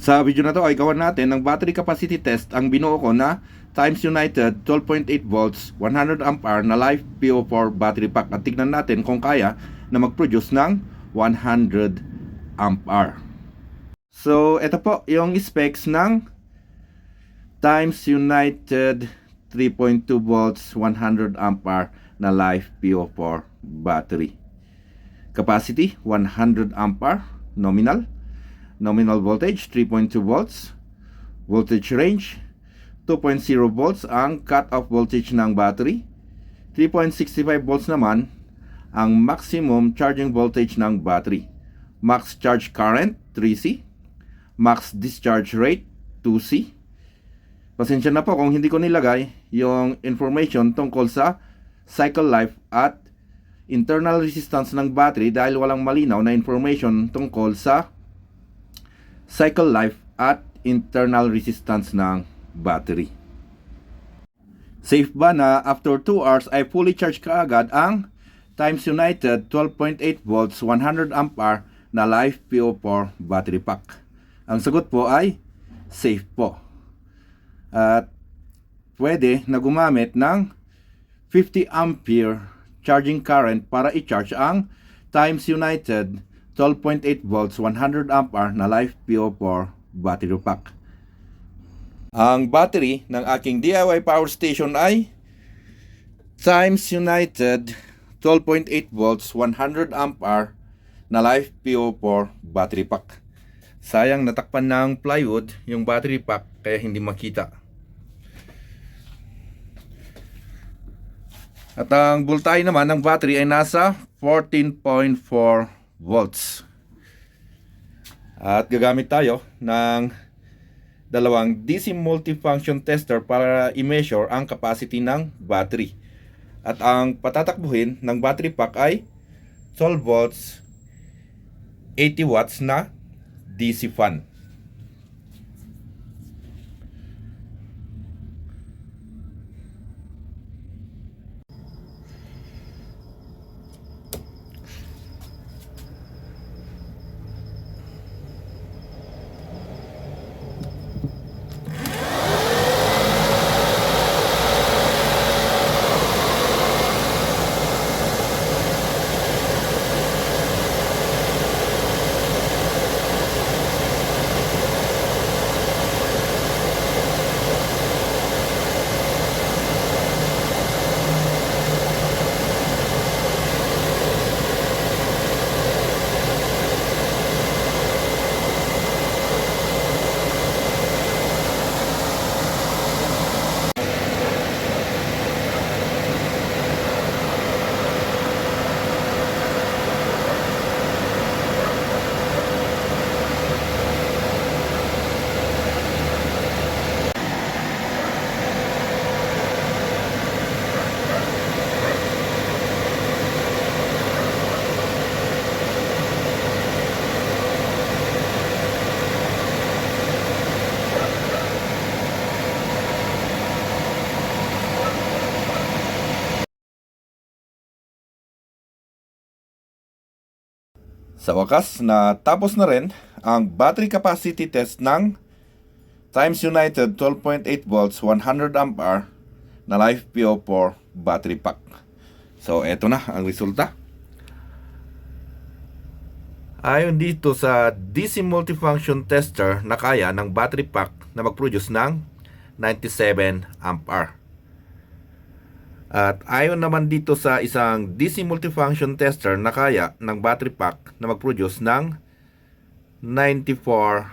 Sa video na to ay gawan natin ng battery capacity test. Ang binuo ko na Times United 12.8 volts 100 ampere na Life PO4 battery pack. At tignan natin kung kaya na mag-produce ng 100 ampere. So ito po yung specs ng Times United 3.2 volts 100 ampere na Life PO4 battery. Capacity 100 ampere nominal. Nominal voltage 3.2 volts. Voltage range 2.0 volts ang cut-off voltage ng battery. 3.65 volts naman ang maximum charging voltage ng battery. Max charge current 3C. Max discharge rate 2C. Pasensya na po kung hindi ko nilagay yung information tungkol sa cycle life at internal resistance ng battery dahil walang malinaw na information tungkol sa cycle life at internal resistance ng battery. Safe ba na after 2 hours ay fully charged kaagad ang Times United 12.8 volts 100 ampere na Life PO4 battery pack? Ang sagot po ay safe po. At pwede na gumamit ng 50 ampere charging current para i-charge ang Times United 12.8 volts 100 ampere na Life PO4 battery pack. Ang battery ng aking DIY power station ay Times United 12.8 volts 100 ampere na Life PO4 battery pack. Sayang natakpan ng plywood yung battery pack kaya hindi makita. At ang voltahe naman ng battery ay nasa 14.4 volts. At gagamit tayo ng dalawang DC multifunction tester para i-measure ang capacity ng battery. At ang patatakbuhin ng battery pack ay 12 volts 80 watts na DC fan. Sa wakas, natapos na rin ang battery capacity test ng Times United 12.8 volts 100 ampere na Life PO4 battery pack. So, eto na ang resulta. Ayon dito sa DC multifunction tester na kaya ng battery pack na mag-produce ng 97 ampere. At ayon naman dito sa isang DC multifunction tester na kaya ng battery pack na mag-produce ng 94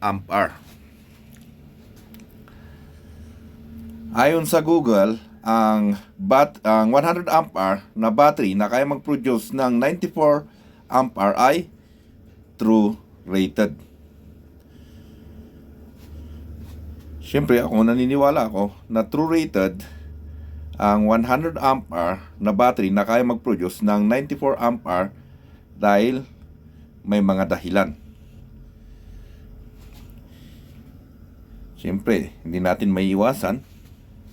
ampere. Ayon sa Google, ang 100 ampere na battery na kaya mag-produce ng 94 ampere ay true rated. Siyempre, ako naniniwala ako na true rated ang 100 ampere na battery na kaya mag-produce ng 94 ampere dahil may mga dahilan. Siyempre, hindi natin maiiwasan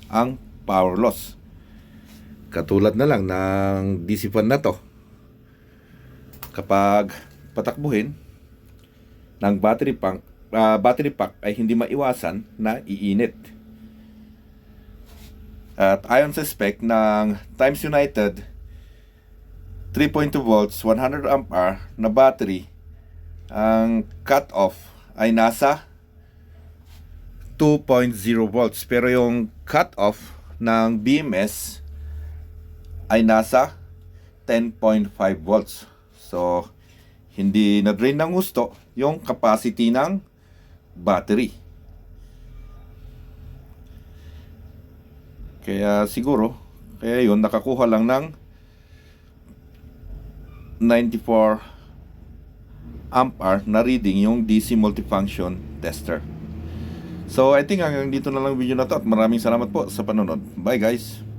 ang power loss. Katulad na lang ng DC fan na to. Kapag patakbuhin ng battery pack battery pack ay hindi maiwasan na iinit. At ayon sa spec ng Times United 3.2 volts 100 ampere na battery, ang cut-off ay nasa 2.0 volts, pero yung cut-off ng BMS ay nasa 10.5 volts. So hindi na-drain ng gusto yung capacity ng battery. Kaya siguro, kaya yun, nakakuha lang ng 94 ampere na reading yung DC multifunction tester. So I think hanggang dito na lang video na to, at maraming salamat po sa panonood. Bye guys!